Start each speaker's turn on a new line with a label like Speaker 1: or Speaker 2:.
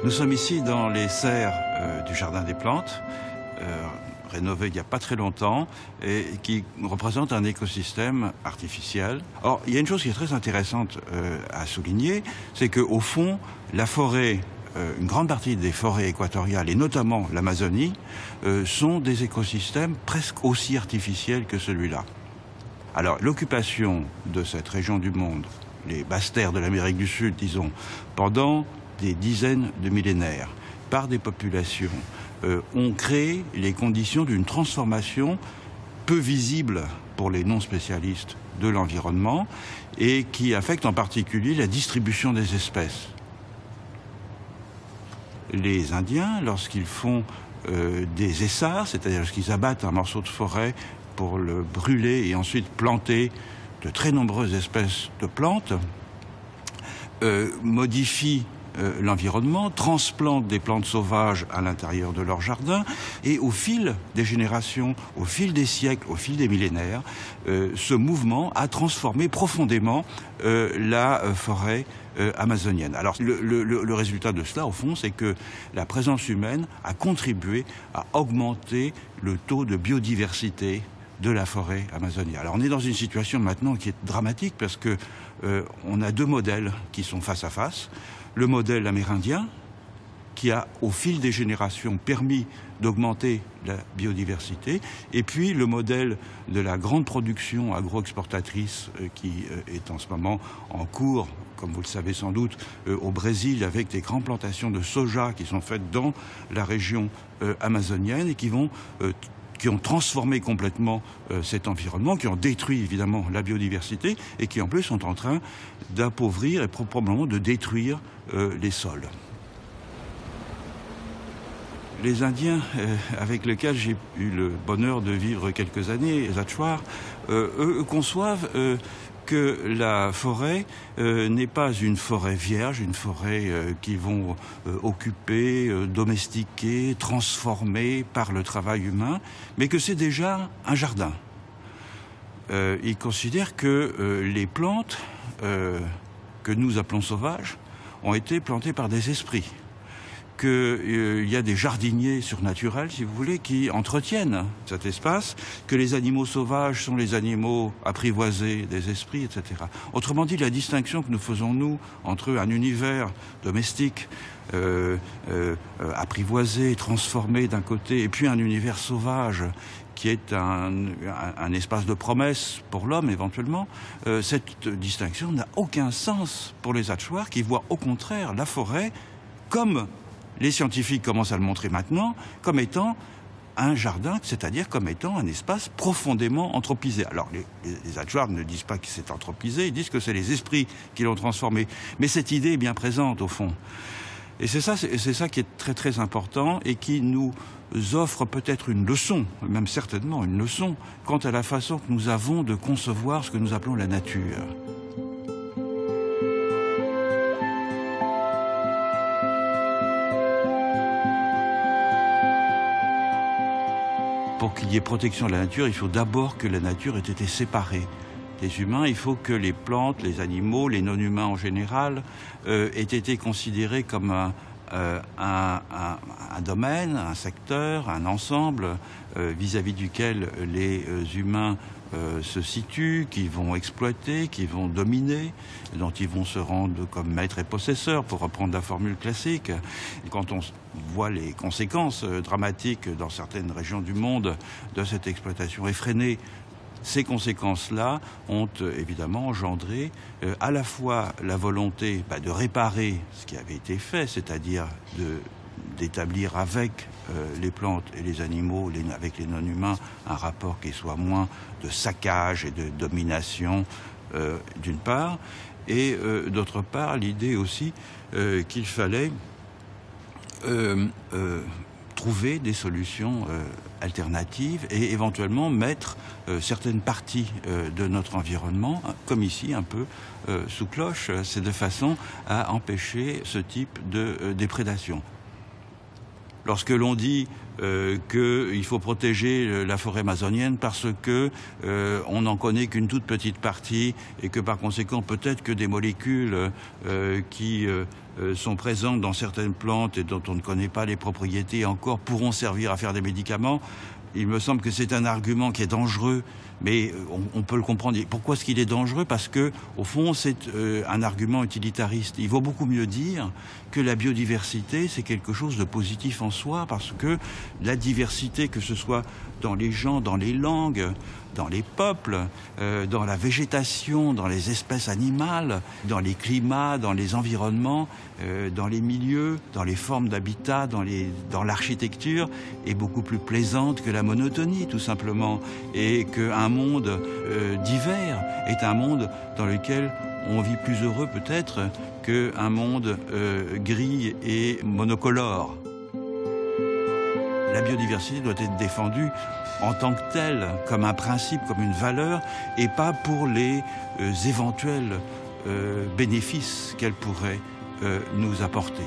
Speaker 1: Nous sommes ici dans les serres du Jardin des Plantes, rénové il n'y a pas très longtemps, et qui représente un écosystème artificiel. Or, il y a une chose qui est très intéressante à souligner, c'est qu'au fond, la forêt, une grande partie des forêts équatoriales, et notamment l'Amazonie, sont des écosystèmes presque aussi artificiels que celui-là. Alors, l'occupation de cette région du monde, les basses terres de l'Amérique du Sud, disons, pendant des dizaines de millénaires, par des populations, ont créé les conditions d'une transformation peu visible pour les non-spécialistes de l'environnement et qui affecte en particulier la distribution des espèces. Les Indiens, lorsqu'ils font des essarts, c'est-à-dire lorsqu'ils abattent un morceau de forêt pour le brûler et ensuite planter de très nombreuses espèces de plantes, modifient l'environnement, transplantent des plantes sauvages à l'intérieur de leur jardin et au fil des générations, au fil des siècles, au fil des millénaires, ce mouvement a transformé profondément la forêt amazonienne. Alors le résultat de cela, au fond, c'est que la présence humaine a contribué à augmenter le taux de biodiversité de la forêt amazonienne. Alors on est dans une situation maintenant qui est dramatique parce que on a deux modèles qui sont face à face. Le modèle amérindien, qui a, au fil des générations, permis d'augmenter la biodiversité, et puis le modèle de la grande production agro-exportatrice qui est en ce moment en cours, comme vous le savez sans doute, au Brésil, avec des grandes plantations de soja qui sont faites dans la région amazonienne et qui ont transformé complètement cet environnement, qui ont détruit évidemment la biodiversité et qui en plus sont en train d'appauvrir et probablement de détruire les sols. Les Indiens avec lesquels j'ai eu le bonheur de vivre quelques années, les Achuar, eux conçoivent que la forêt n'est pas une forêt vierge, une forêt qu'ils vont occuper, domestiquer, transformer par le travail humain, mais que c'est déjà un jardin. Ils considèrent que les plantes que nous appelons sauvages ont été plantées par des esprits, qu'il y a des jardiniers surnaturels, si vous voulez, qui entretiennent cet espace, que les animaux sauvages sont les animaux apprivoisés des esprits, etc. Autrement dit, la distinction que nous faisons, nous, entre un univers domestique, apprivoisé, transformé d'un côté, et puis un univers sauvage, qui est un espace de promesse pour l'homme, éventuellement, cette distinction n'a aucun sens pour les Achuar, qui voient au contraire la forêt comme les scientifiques commencent à le montrer maintenant, comme étant un jardin, c'est-à-dire comme étant un espace profondément anthropisé. Alors, les Achuar ne disent pas que c'est anthropisé, ils disent que c'est les esprits qui l'ont transformé. Mais cette idée est bien présente, au fond. Et c'est ça qui est très très important et qui nous offre peut-être une leçon, même certainement une leçon, quant à la façon que nous avons de concevoir ce que nous appelons la nature. Pour qu'il y ait protection de la nature, il faut d'abord que la nature ait été séparée des humains. Il faut que les plantes, les animaux, les non-humains en général, aient été considérés comme un domaine, un secteur, un ensemble vis-à-vis duquel les humains se situent, qui vont exploiter, qui vont dominer, dont ils vont se rendre comme maîtres et possesseurs, pour reprendre la formule classique. Et quand on voit les conséquences dramatiques dans certaines régions du monde de cette exploitation effrénée, ces conséquences-là ont évidemment engendré à la fois la volonté de réparer ce qui avait été fait, c'est-à-dire d'établir avec les plantes et les animaux, avec les non-humains, un rapport qui soit moins de saccage et de domination, d'une part, et d'autre part, l'idée aussi qu'il fallait trouver des solutions alternatives et éventuellement mettre certaines parties de notre environnement, comme ici, un peu sous cloche, c'est de façon à empêcher ce type de déprédation. Lorsque l'on dit qu'il faut protéger la forêt amazonienne parce que on n'en connaît qu'une toute petite partie et que par conséquent peut-être que des molécules qui sont présentes dans certaines plantes et dont on ne connaît pas les propriétés encore pourront servir à faire des médicaments. Il me semble que c'est un argument qui est dangereux, mais on peut le comprendre. Pourquoi est-ce qu'il est dangereux? Parce que, au fond, c'est un argument utilitariste. Il vaut beaucoup mieux dire que la biodiversité, c'est quelque chose de positif en soi, parce que la diversité, que ce soit dans les gens, dans les langues, dans les peuples, dans la végétation, dans les espèces animales, dans les climats, dans les environnements, dans les milieux, dans les formes d'habitat, dans l'architecture, est beaucoup plus plaisante que la monotonie, tout simplement. Et qu'un monde divers est un monde dans lequel on vit plus heureux peut-être qu'un monde gris et monocolore. La biodiversité doit être défendue en tant que telle, comme un principe, comme une valeur, et pas pour les éventuels bénéfices qu'elle pourrait nous apporter.